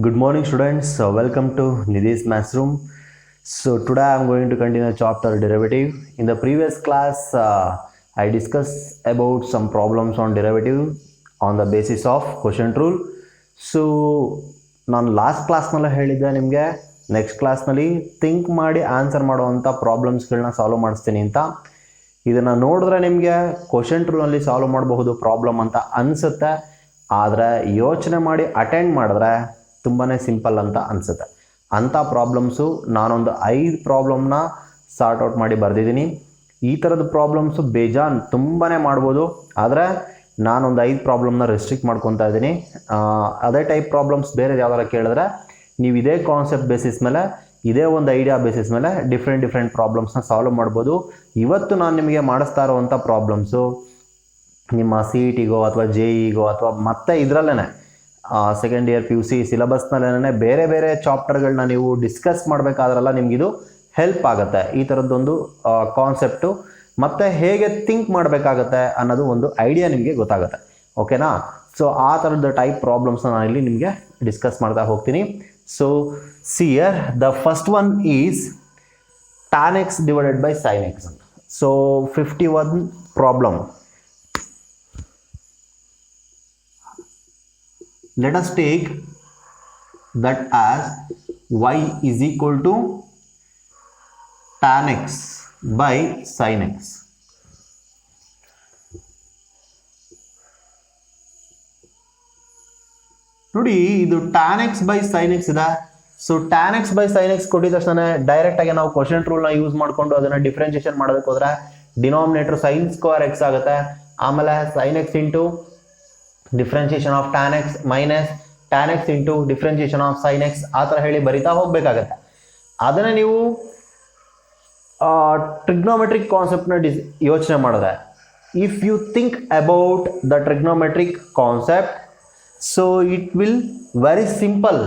Good morning students, welcome to Nidhi's Maths Room. So today I am going to continue chapter derivative. In the previous class I discussed about some problems on derivative on the basis of quotient rule. So ನಾನು last ಕ್ಲಾಸ್ನಲ್ಲೇ ಹೇಳಿದ್ದೆ ನಿಮಗೆ next ಕ್ಲಾಸ್ನಲ್ಲಿ think ಮಾಡಿ answer ಮಾಡುವಂಥ ಪ್ರಾಬ್ಲಮ್ಸ್ಗಳನ್ನ solve ಮಾಡಿಸ್ತೀನಿ ಅಂತ. ಇದನ್ನು ನೋಡಿದ್ರೆ ನಿಮಗೆ ಕ್ವಶಂಟ್ ರೂಲ್ನಲ್ಲಿ ಸಾಲ್ವ್ ಮಾಡಬಹುದು ಪ್ರಾಬ್ಲಮ್ ಅಂತ ಅನಿಸುತ್ತೆ, ಆದರೆ ಯೋಚನೆ ಮಾಡಿ ಅಟೆಂಡ್ ಮಾಡಿದ್ರೆ ತುಂಬಾ ಸಿಂಪಲ್ ಅಂತ ಅನಿಸುತ್ತೆ. ಅಂಥ ಪ್ರಾಬ್ಲಮ್ಸು ನಾನೊಂದು 5 ಪ್ರಾಬ್ಲಮ್ನ ಸಾರ್ಟ್ ಔಟ್ ಮಾಡಿ ಬರೆದಿದ್ದೀನಿ. ಈ ಥರದ ಪ್ರಾಬ್ಲಮ್ಸು ಬೇಜಾನ್ ತುಂಬಾ ಮಾಡ್ಬೋದು, ಆದರೆ ನಾನೊಂದು 5 ಪ್ರಾಬ್ಲಮ್ನ ರೆಸ್ಟ್ರಿಕ್ಟ್ ಮಾಡ್ಕೊತಾ ಇದ್ದೀನಿ. ಅದೇ ಟೈಪ್ ಪ್ರಾಬ್ಲಮ್ಸ್ ಬೇರೆ ಯಾವ್ದಾರ ಕೇಳಿದ್ರೆ ನೀವು ಇದೇ ಕಾನ್ಸೆಪ್ಟ್ ಬೇಸಿಸ್ ಮೇಲೆ, ಇದೇ ಒಂದು ಐಡಿಯಾ ಬೇಸಿಸ್ ಮೇಲೆ ಡಿಫ್ರೆಂಟ್ ಪ್ರಾಬ್ಲಮ್ಸ್ನ ಸಾಲ್ವ್ ಮಾಡ್ಬೋದು. ಇವತ್ತು ನಾನು ನಿಮಗೆ ಮಾಡಿಸ್ತಾ ಇರುವಂಥ ಪ್ರಾಬ್ಲಮ್ಸು ನಿಮ್ಮ CETಗೋ ಅಥವಾ JEಗೋ ಅಥವಾ ಮತ್ತೆ ಇದರಲ್ಲೇ ಸೆಕೆಂಡ್ ಇಯರ್ PUC ಸಿಲೆಬಸ್ನಲ್ಲೇ ಬೇರೆ ಬೇರೆ ಚಾಪ್ಟರ್ಗಳನ್ನ ನೀವು ಡಿಸ್ಕಸ್ ಮಾಡಬೇಕಾದ್ರೆಲ್ಲ ನಿಮಗಿದು ಹೆಲ್ಪ್ ಆಗುತ್ತೆ. ಈ ಥರದ್ದೊಂದು ಕಾನ್ಸೆಪ್ಟು ಮತ್ತು ಹೇಗೆ ಥಿಂಕ್ ಮಾಡಬೇಕಾಗತ್ತೆ ಅನ್ನೋದು ಒಂದು ಐಡಿಯಾ ನಿಮಗೆ ಗೊತ್ತಾಗುತ್ತೆ. ಓಕೆನಾ? ಸೊ ಆ ಥರದ ಟೈಪ್ ಪ್ರಾಬ್ಲಮ್ಸ್ನ ನಾನಿಲ್ಲಿ ನಿಮಗೆ ಡಿಸ್ಕಸ್ ಮಾಡ್ತಾ ಹೋಗ್ತೀನಿ. So here the first one is tan x divided by sin x. So 51 problem. Let us take that as y is equal to tan x by sin x. ನೋಡಿ, ಇದು tan x by sin x ಇದೆ. So tan x by sin x ಕೊಟ್ಟಿದ ತಕ್ಷಣ direct ಆಗಿ ನಾವು quotient ರೂಲ್ನ use ಮಾಡಿಕೊಂಡು ಅದನ್ನ differentiation ಮಾಡೋದಕ್ಕೆ ಹೋದ್ರೆ ಡಿನಾಮಿನೇಟರ್ sin ಸ್ಕ್ವೇರ್ x ಆಗುತ್ತೆ. ಆಮೇಲೆ sin x into differentiation of tan x minus tan x into differentiation of sin x ಆ ಥರ ಹೇಳಿ ಬರಿತಾ ಹೋಗ್ಬೇಕಾಗತ್ತೆ. ಅದನ್ನ ನೀವು ಟ್ರಿಗ್ನೋಮೆಟ್ರಿಕ್ ಕಾನ್ಸೆಪ್ಟ್ನ ಯೋಚನೆ ಮಾಡಿದ್ರೆ, if you think about the trigonometric concept, so it will very simple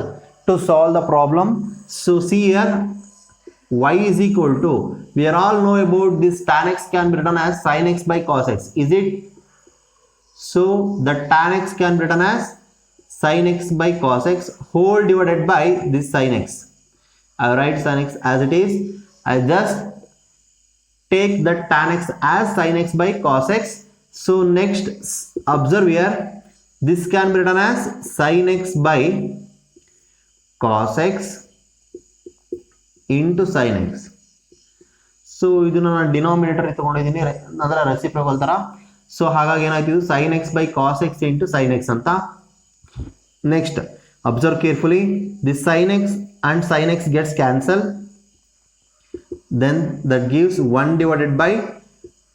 to solve the problem. So see here y is equal to, we are all know about this tan x can be written as sin x by cos x, is it? So the tan x can be written as sin x by cos x whole divided by this sin x. I write sin x as it is. I just take the tan x as sin x by cos x. So next observe here, this can be written as sin x by cos x into sin x. So ಇದನ್ನ ನಾನು denominator ತಗೊಂಡಿದ್ದೀನಿ, ಅದರ reciprocal ತರ. So ಹಾಗಾಗಿ ಏನಾಯ್ತು, sin x by cos x into sin x ಅಂತ. Next observe carefully, this sin x and sin x gets cancelled, then that gives 1 divided by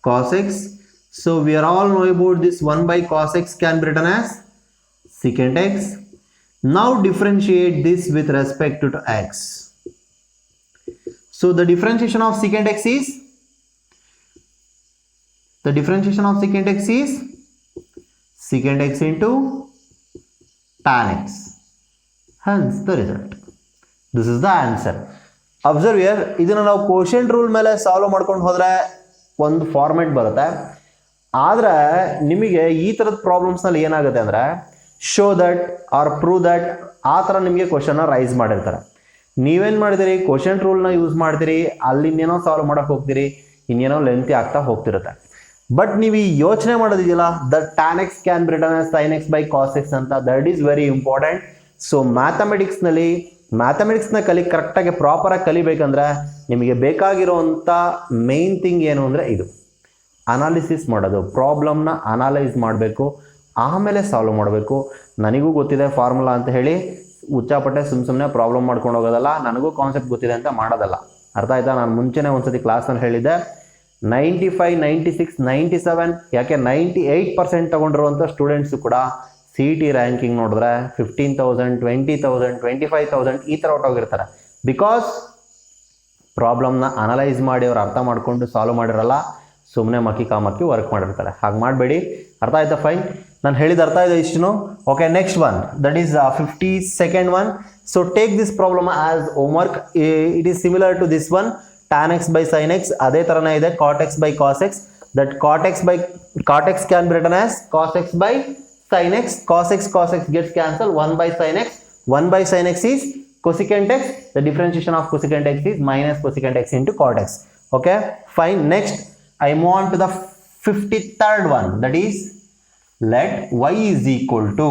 cos x. So we are all know about this 1 by cos x can be written as secant x. Now differentiate this with respect to x. So the differentiation of secant x is, the differentiation of secant x is secant x into tan x. Hence the result. This is the answer. Observe here, ಇದನ್ನು ನಾವು ಕ್ವೋಷಂಟ್ rule ಮೇಲೆ solve ಮಾಡ್ಕೊಂಡು ಹೋದರೆ ಒಂದು format ಬರುತ್ತೆ. ಆದರೆ ನಿಮಗೆ ಈ ಥರದ ಪ್ರಾಬ್ಲಮ್ಸ್ನಲ್ಲಿ ಏನಾಗುತ್ತೆ ಅಂದರೆ, show that are prove that ಆ ಥರ ನಿಮಗೆ ಕ್ವಶನ್ನ ರೈಸ್ ಮಾಡಿರ್ತಾರೆ. ನೀವೇನು ಮಾಡಿದಿರಿ, ಕ್ವೋಷಂಟ್ ರೂಲ್ನ ಯೂಸ್ ಮಾಡ್ತೀರಿ, ಅಲ್ಲಿ ಇನ್ನೇನೋ ಸಾಲ್ವ್ ಮಾಡೋಕೆ ಹೋಗ್ತೀರಿ, ಇನ್ನೇನೋ ಲೆಂತಿ ಆಗ್ತಾ ಹೋಗ್ತಿರುತ್ತೆ. ಬಟ್ ನೀವು ಈ ಯೋಚನೆ ಮಾಡೋದಿದೆಯಲ್ಲ, the tan x can be written as sin x by cos x ಅಂತ, that is very important. So ಮ್ಯಾಥಮೆಟಿಕ್ಸ್ನ ಕರೆಕ್ಟಾಗಿ ಪ್ರಾಪರಾಗಿ ಕಲಿಬೇಕಂದ್ರೆ ನಿಮಗೆ ಬೇಕಾಗಿರೋವಂಥ ಮೇನ್ ಥಿಂಗ್ ಏನು ಅಂದರೆ ಇದು ಅನಾಲಿಸಿಸ್ ಮಾಡೋದು. ಪ್ರಾಬ್ಲಮ್ನ ಅನಾಲೈಸ್ ಮಾಡಬೇಕು, ಆಮೇಲೆ ಸಾಲ್ವ್ ಮಾಡಬೇಕು. ನನಗೂ ಗೊತ್ತಿದೆ ಫಾರ್ಮುಲಾ ಅಂತ ಹೇಳಿ ಉಚ್ಚಾಪಟ್ಟೆ ಸುಮ್ಮನೆ ಪ್ರಾಬ್ಲಮ್ ಮಾಡ್ಕೊಂಡು ಹೋಗೋದಲ್ಲ, ನನಗೂ ಕಾನ್ಸೆಪ್ಟ್ ಗೊತ್ತಿದೆ ಅಂತ ಮಾಡೋದಲ್ಲ. ಅರ್ಥ ಆಯ್ತಾ? ನಾನು ಮುಂಚೆನೇ ಒಂದ್ಸತಿ ಕ್ಲಾಸ್ನಲ್ಲಿ ಹೇಳಿದ್ದೆ, 95, 96, 97 ಯಾಕೆ 98% ತಗೊಂಡಿರುವಂಥ ಸ್ಟೂಡೆಂಟ್ಸು ಕೂಡ CET ರ್ಯಾಂಕಿಂಗ್ ನೋಡಿದ್ರೆ 15,000, 20,000, 25,000 ಈ ಥರ ಹೊಟ್ಟೋಗಿರ್ತಾರೆ. ಬಿಕಾಸ್ ಪ್ರಾಬ್ಲಮ್ನ ಅನಲೈಸ್ ಮಾಡಿ ಅವ್ರು ಅರ್ಥ ಮಾಡಿಕೊಂಡು ಸಾಲ್ವ್ ಮಾಡಿರಲ್ಲ, ಸುಮ್ಮನೆ ಮಕ್ಕಿ ವರ್ಕ್ ಮಾಡಿರ್ತಾರೆ. ಹಾಗೆ ಮಾಡಬೇಡಿ. ಅರ್ಥ ಆಯ್ತಾ? ಫೈನ್, ನಾನು ಹೇಳಿದ ಅರ್ಥ ಇದೆ ಇಷ್ಟು. Okay, next one, that is 52nd one. So take this problem as homework. It is similar to this one, tan x by sin x. ಅದೇ ಥರನೇ ಇದೆ cot x by cos x. That cot x can be written as cos x by sin x. Cos x gets cancelled, 1 by sin x 1 by sin x is cosecant x. The differentiation of cosecant x is minus cosecant x into cot x. Okay, fine. Next, I move on to the 53rd one, that is let y is equal to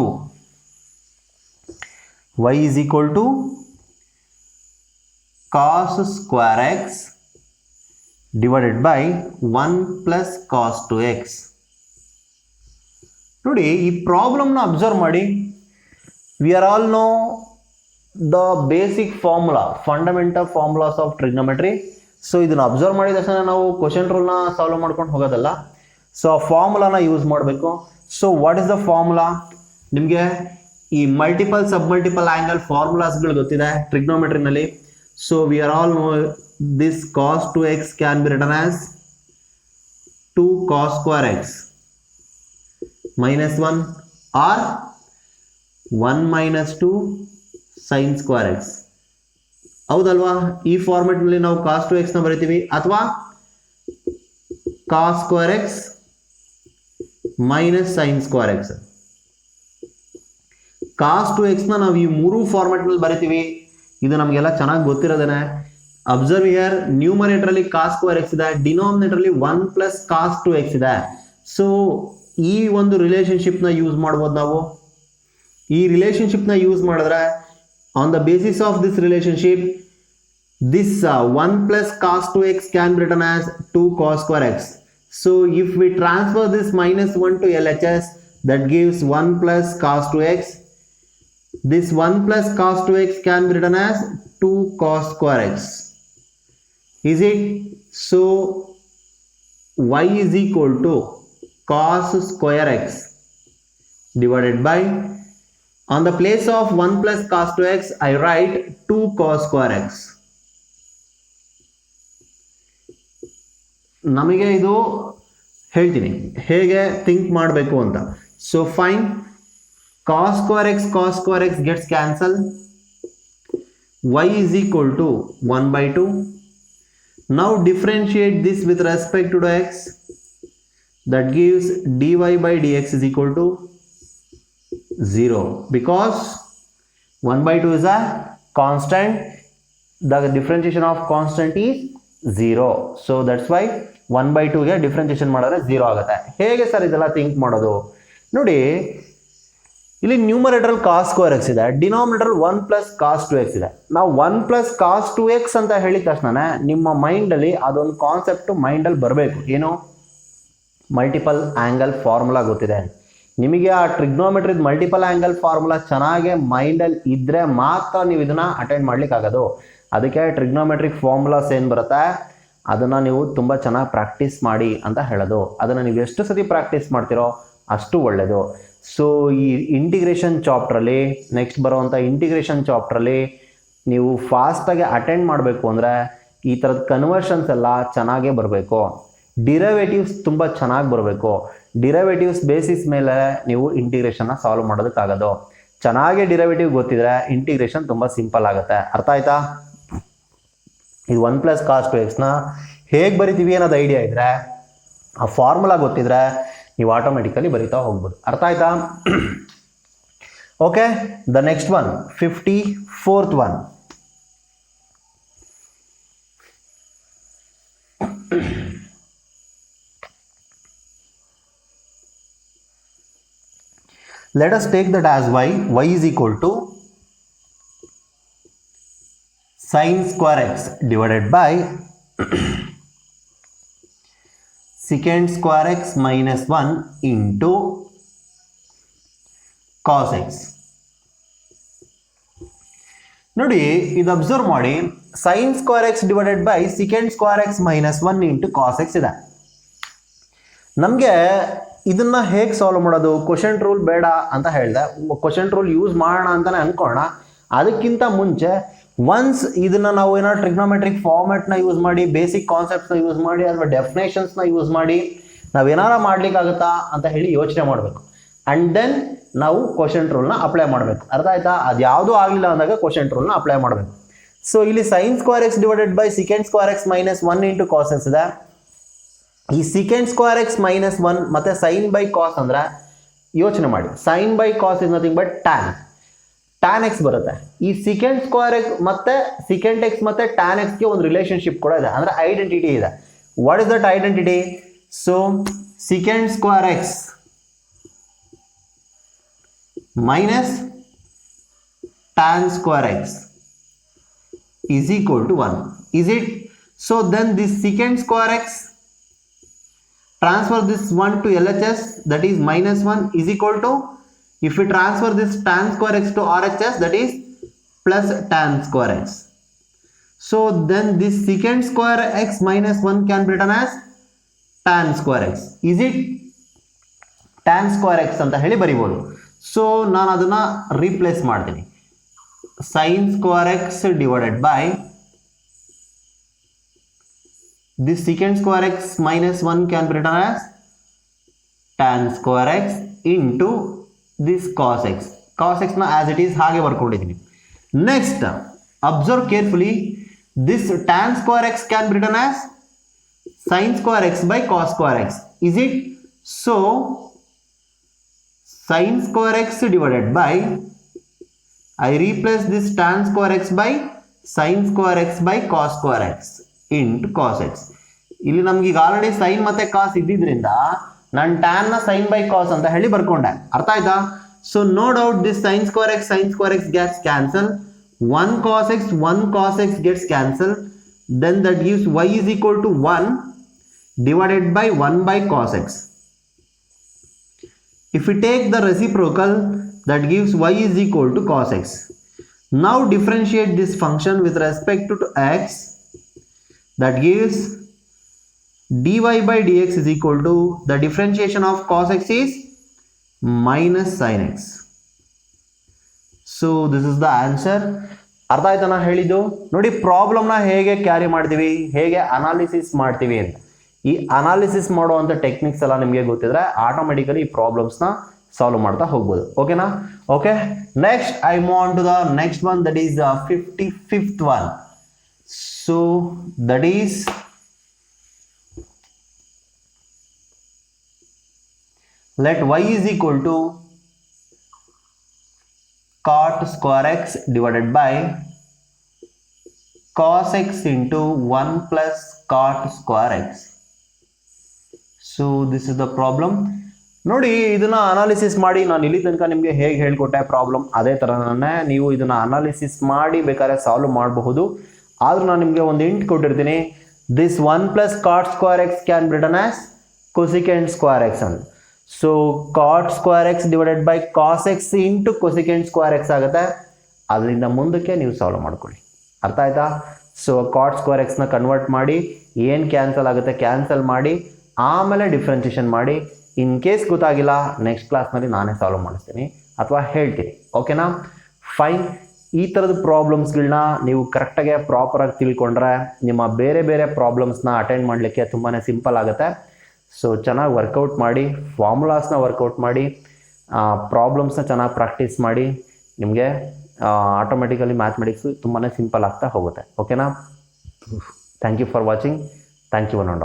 cos square x divided by 1 plus cos 2x. ನೋಡಿ ಈ ಪ್ರಾಬ್ಲಮ್ನ observe ಮಾಡಿ. V are all know the basic formula, fundamental formulas of trigonometry. So ಇದನ್ನು observe ಮಾಡಿದ ತಕ್ಷಣ ನಾವು question ರೂಲ್ನ solve ಮಾಡ್ಕೊಂಡು ಹೋಗೋದಲ್ಲ. So ಆ ಫಾರ್ಮುಲಾನ ಯೂಸ್ ಮಾಡಬೇಕು. So what is the formula? ನಿಮಗೆ ಈ ಮಲ್ಟಿಪಲ್ ಸಬ್ ಮಲ್ಟಿಪಲ್ ಆ್ಯಂಗಲ್ ಫಾರ್ಮುಲಾಸ್ಗಳು ಗೊತ್ತಿದೆ ಟ್ರಿಗ್ನೋಮೆಟ್ರಿನಲ್ಲಿ. So we are all know this cos 2x can be written as 2 cos square x minus 1 or 1 minus 2 sin square x. ಹೌದಲ್ವಾ? ಈ ಫಾರ್ಮೆಟ್ನಲ್ಲಿ ನಾವು cos 2x ನ ಬರಿತೀವಿ, ಅಥವಾ cos square x minus sin square x. cos 2x ನ ನಾವು ಈ ಮೂರು ಫಾರ್ಮೆಟ್ನಲ್ಲಿ ಬರಿತೀವಿ. ಇದು ನಮಗೆಲ್ಲ ಚೆನ್ನಾಗಿ ಗೊತ್ತಿರೋದೇನೆ. ಅಬ್ಸರ್ವ್ ಹಿಯರ್, ನ್ಯೂಮರೇಟರಲ್ಲಿ cos square x ಇದೆ, ಡಿನಾಮಿನೇಟರಲ್ಲಿ 1 plus cos 2x ಇದೆ. ಸೊ ಈ ಒಂದು ರಿಲೇಶನ್ಶಿಪ್ನ ಯೂಸ್ ಮಾಡ್ಬೋದು ನಾವು. ಈ ರಿಲೇಶನ್ಶಿಪ್ನ ಯೂಸ್ ಮಾಡಿದ್ರೆ on the basis of this relationship this 1 plus cos 2x can be written as 2 cos square x. So if we transfer this minus 1 to LHS, that gives 1 plus cos 2x. This 1 plus cos 2x can be written as 2 cos square x. Is it? So y is equal to cos square x divided by, on the place of 1 plus cos 2x, I write 2 cos square x. ನಮಗೆ ಇದು ಹೇಳ್ತೀನಿ ಹೇಗೆ think ಮಾಡಬೇಕು ಅಂತ. So fine, cos square x gets cancelled. Y is equal to 1 by 2. Now differentiate this with respect to x. That gives dy by dx is equal to 0, because 1 by 2 is a constant. The differentiation of constant is 0. So that's why 1 by 2 ಗೆ differentiation ಮಾಡಿದ್ರೆ 0 ಆಗುತ್ತೆ. ಹೇಗೆ sir ಇದೆಲ್ಲ think ಮಾಡೋದು? ನೋಡಿ, ಇಲ್ಲಿ numerator cos square x ಇದೆ, denominator 1 plus cos 2x ಇದೆ. ನಾವು 1 plus cos 2x ಅಂತ ಹೇಳಿದ ತಕ್ಷಣ ನಿಮ್ಮ ಮೈಂಡಲ್ಲಿ ಅದೊಂದು ಕಾನ್ಸೆಪ್ಟ್ ಮೈಂಡಲ್ಲಿ ಬರಬೇಕು. ಏನು? ಮಲ್ಟಿಪಲ್ ಆ್ಯಂಗಲ್ ಫಾರ್ಮುಲಾ ಗೊತ್ತಿದೆ ನಿಮಗೆ. ಆ ಟ್ರಿಗ್ನೋಮೆಟ್ರಿದ ಮಲ್ಟಿಪಲ್ ಆ್ಯಂಗಲ್ ಫಾರ್ಮುಲಾ ಚೆನ್ನಾಗಿ ಮೈಂಡಲ್ಲಿ ಇದ್ದರೆ ಮಾತ್ರ ನೀವು ಇದನ್ನು ಅಟೆಂಡ್ ಮಾಡ್ಲಿಕ್ಕಾಗೋದು. ಅದಕ್ಕೆ ಟ್ರಿಗ್ನೋಮೆಟ್ರಿಕ್ ಫಾರ್ಮುಲಾಸ್ ಏನು ಬರುತ್ತೆ ಅದನ್ನು ನೀವು ತುಂಬ ಚೆನ್ನಾಗಿ ಪ್ರಾಕ್ಟೀಸ್ ಮಾಡಿ ಅಂತ ಹೇಳೋದು. ಅದನ್ನು ನೀವು ಎಷ್ಟು ಸತಿ ಪ್ರಾಕ್ಟೀಸ್ ಮಾಡ್ತೀರೋ ಅಷ್ಟು ಒಳ್ಳೆಯದು. ಸೊ ಈ ಇಂಟಿಗ್ರೇಷನ್ ಚಾಪ್ಟ್ರಲ್ಲಿ, ನೆಕ್ಸ್ಟ್ ಬರುವಂಥ ಇಂಟಿಗ್ರೇಷನ್ ಚಾಪ್ಟ್ರಲ್ಲಿ ನೀವು ಫಾಸ್ಟಾಗಿ ಅಟೆಂಡ್ ಮಾಡಬೇಕು ಅಂದರೆ ಈ ಥರದ ಕನ್ವರ್ಷನ್ಸ್ ಎಲ್ಲ ಚೆನ್ನಾಗೇ ಬರಬೇಕು. ಡಿರೈವೇಟಿವ್ಸ್ ತುಂಬ ಚೆನ್ನಾಗಿ ಬರಬೇಕು. ಡಿರೈವೇಟಿವ್ಸ್ ಬೇಸಿಸ್ ಮೇಲೆ ನೀವು ಇಂಟಿಗ್ರೇಷನ್ನ ಸಾಲ್ವ್ ಮಾಡೋದಕ್ಕಾಗೋದು. ಚೆನ್ನಾಗಿ ಡಿರೈವೇಟಿವ್ ಗೊತ್ತಿದ್ರೆ ಇಂಟಿಗ್ರೇಷನ್ ತುಂಬ ಸಿಂಪಲ್ ಆಗುತ್ತೆ. ಅರ್ಥ ಆಯ್ತಾ? ಇದು 1 plus cos 2x ಹೇಗೆ ಬರಿತೀವಿ ಅನ್ನೋದು ಐಡಿಯಾ ಇದ್ದರೆ, ಆ ಫಾರ್ಮುಲಾ ಗೊತ್ತಿದ್ರೆ ನೀವು ಆಟೋಮೆಟಿಕಲಿ ಬರಿತಾ ಹೋಗ್ಬೋದು. ಅರ್ಥ ಆಯ್ತಾ? Okay, the next one, 54th one. Let us take that as y is equal to sin square x divided by secant square x minus 1 into cos x. ನೋಡಿ, ಇದು ಅಬ್ಸರ್ವ್ ಮಾಡಿ, sin square x divided by secant square x minus 1 into cos x ಇದೆ. ನಮಗೆ ಇದನ್ನ ಹೇಗೆ solve ಮಾಡೋದು? Question rule ಬೇಡ ಅಂತ ಹೇಳಿದೆ, ಕ್ವಶನ್ ರೂಲ್ ಯೂಸ್ ಮಾಡೋಣ ಅಂತಾನೆ ಅನ್ಕೊಳ್ಳೋಣ. ಅದಕ್ಕಿಂತ ಮುಂಚೆ ಒನ್ಸ್ ಇದನ್ನ ನಾವು ಏನಾದ್ರು ಟ್ರಿಗ್ನೋಮೆಟ್ರಿಕ್ ಫಾರ್ಮೆಟ್ನ ಯೂಸ್ ಮಾಡಿ, ಬೇಸಿಕ್ ಕಾನ್ಸೆಪ್ಟ್ಸ್ನ ಯೂಸ್ ಮಾಡಿ, ಅಥವಾ ಡೆಫಿನೇಷನ್ಸ್ನ ಯೂಸ್ ಮಾಡಿ ನಾವೇನಾರ ಮಾಡ್ಲಿಕ್ಕಾಗತ್ತಾ ಅಂತ ಹೇಳಿ ಯೋಚನೆ ಮಾಡಬೇಕು. ಆ್ಯಂಡ್ ದೆನ್ ನಾವು ಕ್ವಶನ್ ರೂಲ್ನ ಅಪ್ಲೈ ಮಾಡಬೇಕು. ಅರ್ಥ ಆಯ್ತಾ? ಅದು ಯಾವುದೂ ಆಗಲಿಲ್ಲ ಅಂದಾಗ ಕ್ವಶನ್ ರೂಲ್ನ ಅಪ್ಲೈ ಮಾಡಬೇಕು. ಸೊ ಇಲ್ಲಿ sin square x divided by secant square x minus 1 into cos x ಇದೆ. ಈ secant square x minus 1 ಮತ್ತೆ sin by cos ಅಂದ್ರೆ ಯೋಚನೆ ಮಾಡಿ, sin by cos is nothing but tan. tan x ಬರುತ್ತೆ. ಈ secant square x ಮತ್ತೆ secant x ಮತ್ತೆ tan x ಗೆ ಒಂದು ರಿಲೇಶನ್ಶಿಪ್ ಕೂಡ ಇದೆ, ಅಂದ್ರೆ ಐಡೆಂಟಿಟಿ ಇದೆ. What is that identity? So secant square x minus tan square x is equal to 1. Is it? So then this secant square x, transfer this 1 to LHS, that is minus 1 is equal to, if we transfer this tan square x to RHS, that is plus tan square x. So then this secant square x minus 1 can be written as tan square x. Is it? tan square x ಅಂತ ಹೇಳಿ ಬರಿಬೋದು. So ನಾನು ಅದನ್ನ replace ಮಾಡ್ತೀನಿ. sin square x divided by this secant square x minus 1 can be written as tan square x into this cos x. Cos x na as it is ಹಾಗೆ ಬರ್ಕೊಂಡಿದ್ದೀನಿ. Next, observe carefully, this tan square x can be written as sin square x by cos square x. Is it? So sin square x divided by, I replace this tan square x by sin square x by cos square x into cos x. ಇಲ್ಲಿ ನಮ್ಗೆ ಈಗ already sin ಮತ್ತೆ cos ಇದ್ದಿದ್ರಿಂದ ನಾನು tan ನ sin by cos ಅಂತ ಹೇಳಿ ಬರ್ಕೊಂಡೆ. ಅರ್ಥ ಆಯ್ತಾ? So no doubt this sin square x gets cancel. 1 cos x gets cancel. Then that gives y is equal to 1 divided by 1 by cos x. If we take the reciprocal, that gives y is equal to cos x. Now differentiate this function with respect to x. That gives dy by dx is equal to, the differentiation of cos x is minus sin x. So this is the answer. ಅರ್ಥ ಆಯ್ತಾ ನಾ ಹೇಳಿದ್ದು? ನೋಡಿ ಪ್ರಾಬ್ಲಮ್ನ ಹೇಗೆ carry ಮಾಡ್ತೀವಿ, ಹೇಗೆ analysis ಮಾಡ್ತೀವಿ ಅಂತ. ಈ ಅನಾಲಿಸಿಸ್ ಮಾಡುವಂಥ ಟೆಕ್ನಿಕ್ಸ್ ಎಲ್ಲ ನಿಮಗೆ ಗೊತ್ತಿದ್ರೆ ಆಟೋಮೆಟಿಕಲಿ ಈ ಪ್ರಾಬ್ಲಮ್ಸ್ನ ಸಾಲ್ವ್ ಮಾಡ್ತಾ ಹೋಗ್ಬೋದು. ಓಕೆನಾ? Okay, next I move on to the next one, that is 55th one. So that is let y is equal to cot square x divided by cos x into 1 plus cot square x. So this is the problem. ನೋಡಿ, ಇದನ್ನ analysis ಮಾಡಿ ನಾನು ಇಲ್ಲಿ ತನಕ ನಿಮಗೆ ಹೇಗೆ ಹೇಳ್ಕೊಟ್ಟೆ problem, ಅದೇ ಥರನೇ ನೀವು ಇದನ್ನ ಅನಾಲಿಸಿಸ್ ಮಾಡಿ ಬೇಕಾದ್ರೆ ಸಾಲ್ವ್ ಮಾಡಬಹುದು. ಆದ್ರೂ ನಾನು ನಿಮಗೆ ಒಂದು ಇಂಟ್ ಕೊಟ್ಟಿರ್ತೀನಿ, this 1 plus cot square x can be written as cosecant square x ಅಂತ. So cot square x divided by cos x into cosecant square x ಆಗುತ್ತೆ. ಅದರಿಂದ ಮುಂದಕ್ಕೆ ನೀವು ಸಾಲ್ವ್ ಮಾಡ್ಕೊಳ್ಳಿ. ಅರ್ಥ ಆಯ್ತಾ? ಸೊ cot square x ನ ಕನ್ವರ್ಟ್ ಮಾಡಿ, ಏನು ಕ್ಯಾನ್ಸಲ್ ಆಗುತ್ತೆ ಕ್ಯಾನ್ಸಲ್ ಮಾಡಿ, ಆಮೇಲೆ ಡಿಫ್ರೆನ್ಸಿಯೇಷನ್ ಮಾಡಿ. ಇನ್ ಕೇಸ್ ಗೊತ್ತಾಗಿಲ್ಲ ನೆಕ್ಸ್ಟ್ ಕ್ಲಾಸ್ನಲ್ಲಿ ನಾನೇ ಸಾಲ್ವ್ ಮಾಡಿಸ್ತೀನಿ ಅಥವಾ ಹೇಳ್ತೀನಿ. ಓಕೆನಾ? ಫೈನ್. ಈ ಥರದ ಪ್ರಾಬ್ಲಮ್ಸ್ಗಳನ್ನ ನೀವು ಕರೆಕ್ಟಾಗಿ ಪ್ರಾಪರಾಗಿ ತಿಳ್ಕೊಂಡ್ರೆ ನಿಮ್ಮ ಬೇರೆ ಬೇರೆ ಪ್ರಾಬ್ಲಮ್ಸ್ನ ಅಟೆಂಡ್ ಮಾಡಲಿಕ್ಕೆ ತುಂಬಾ ಸಿಂಪಲ್ ಆಗುತ್ತೆ. ಸೊ ಚೆನ್ನಾಗಿ ವರ್ಕೌಟ್ ಮಾಡಿ, ಫಾರ್ಮುಲಾಸ್ನ ವರ್ಕೌಟ್ ಮಾಡಿ, ಪ್ರಾಬ್ಲಮ್ಸ್ನ ಚೆನ್ನಾಗಿ ಪ್ರಾಕ್ಟೀಸ್ ಮಾಡಿ, ನಿಮಗೆ ಆಟೋಮೆಟಿಕಲಿ ಮ್ಯಾಥಮೆಟಿಕ್ಸು ತುಂಬಾ ಸಿಂಪಲ್ ಆಗ್ತಾ ಹೋಗುತ್ತೆ. ಓಕೆನಾ? Thank you for watching. Thank you one all.